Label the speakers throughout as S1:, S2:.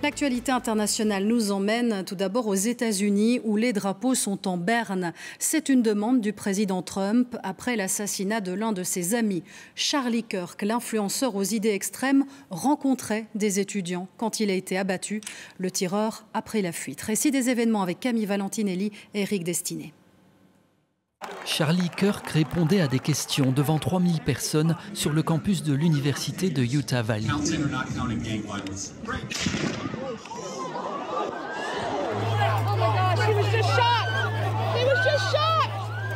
S1: L'actualité internationale nous emmène tout d'abord aux États-Unis où les drapeaux sont en berne. C'est une demande du président Trump après l'assassinat de l'un de ses amis. Charlie Kirk, l'influenceur aux idées extrêmes, rencontrait des étudiants quand il a été abattu. Le tireur a pris la fuite. Récit des événements avec Camille Valentinelli et Eric Destiné.
S2: Charlie Kirk répondait à des questions devant 3000 personnes sur le campus de l'université de Utah Valley.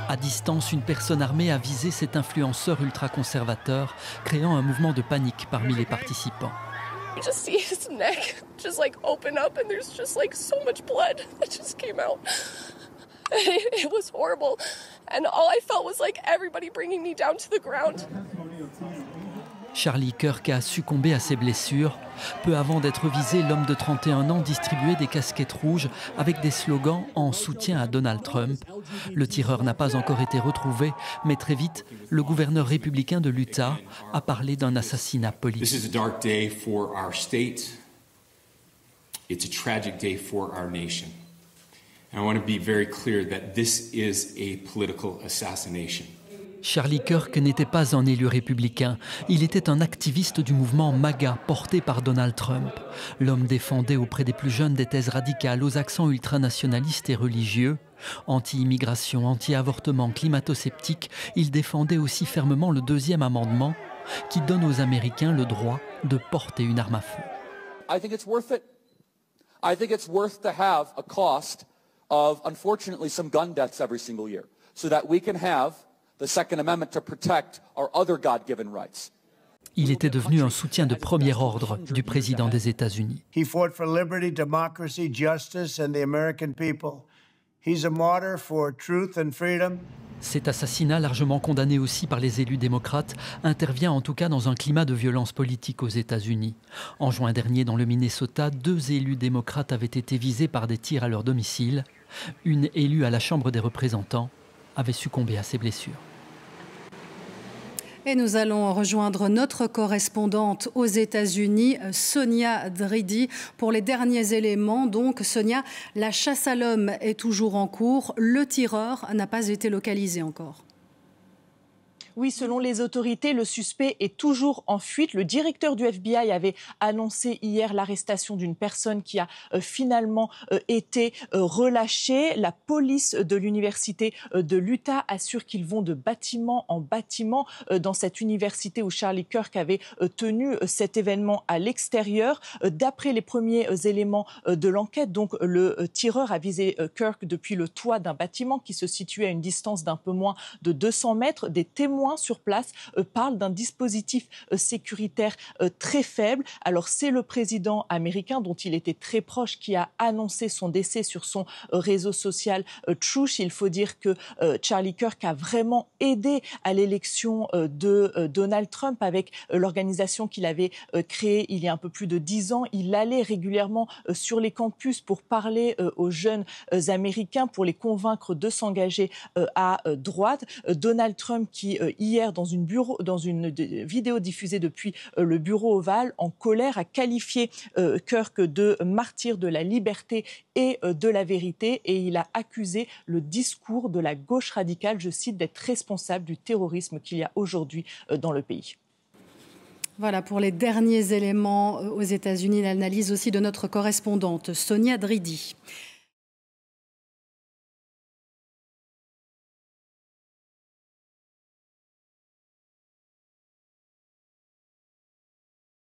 S2: À distance, une personne armée a visé cet influenceur ultra-conservateur, créant un mouvement de panique parmi les participants.
S3: It was horrible, and all I felt was like everybody bringing me down to the ground.
S2: Charlie Kirk a succombé à ses blessures. Peu avant d'être visé, l'homme de 31 ans distribuait des casquettes rouges avec des slogans en soutien à Donald Trump. Le tireur n'a pas encore été retrouvé, mais très vite, le gouverneur républicain de l'Utah a parlé d'un assassinat politique.
S4: This is a dark day for our state. It's a tragic day for our nation. I want to be very clear that this is a political assassination.
S2: Charlie Kirk n'était pas un élu républicain. Il était un activiste du mouvement MAGA porté par Donald Trump. L'homme défendait auprès des plus jeunes des thèses radicales aux accents ultranationalistes et religieux. Anti-immigration, anti-avortement, climato-sceptique, il défendait aussi fermement le deuxième amendement qui donne aux Américains le droit de porter une arme à feu.
S5: I think it's worth it. I think it's worth to have a cost of, unfortunately, some gun deaths every single year, so that we can have the Second Amendment to protect our other God-given rights.
S2: Il était devenu un soutien de premier ordre du président des États-Unis.
S6: He fought for liberty, democracy, justice, and the American people. He's a martyr for truth and freedom.
S2: Cet assassinat, largement condamné aussi par les élus démocrates, intervient en tout cas dans un climat de violence politique aux États-Unis. En juin dernier, dans le Minnesota, 2 élus démocrates avaient été visés par des tirs à leur domicile. Une élue à la Chambre des représentants avait succombé à ses blessures.
S1: Et nous allons rejoindre notre correspondante aux États-Unis, Sonia Dridi, pour les derniers éléments. Donc, Sonia, la chasse à l'homme est toujours en cours. Le tireur n'a pas été localisé encore.
S7: Oui, selon les autorités, le suspect est toujours en fuite. Le directeur du FBI avait annoncé hier l'arrestation d'une personne qui a finalement été relâchée. La police de l'université de l'Utah assure qu'ils vont de bâtiment en bâtiment dans cette université où Charlie Kirk avait tenu cet événement à l'extérieur. D'après les premiers éléments de l'enquête, donc le tireur a visé Kirk depuis le toit d'un bâtiment qui se situait à une distance d'un peu moins de 200 mètres. Des témoins sur place parlent d'un dispositif sécuritaire très faible. Alors c'est le président américain dont il était très proche qui a annoncé son décès sur son réseau social Truth. Il faut dire que Charlie Kirk a vraiment aidé à l'élection de Donald Trump avec l'organisation qu'il avait créée il y a un peu plus de 10 ans. Il allait régulièrement sur les campus pour parler aux jeunes américains, pour les convaincre de s'engager à droite. Donald Trump qui hier dans une vidéo diffusée depuis le bureau ovale en colère a qualifié Kirk de martyr de la liberté et de la vérité et il a accusé le discours de la gauche radicale, je cite, d'être responsable du terrorisme qu'il y a aujourd'hui dans le pays.
S1: Voilà pour les derniers éléments aux États-Unis, l'analyse aussi de notre correspondante Sonia Dridi.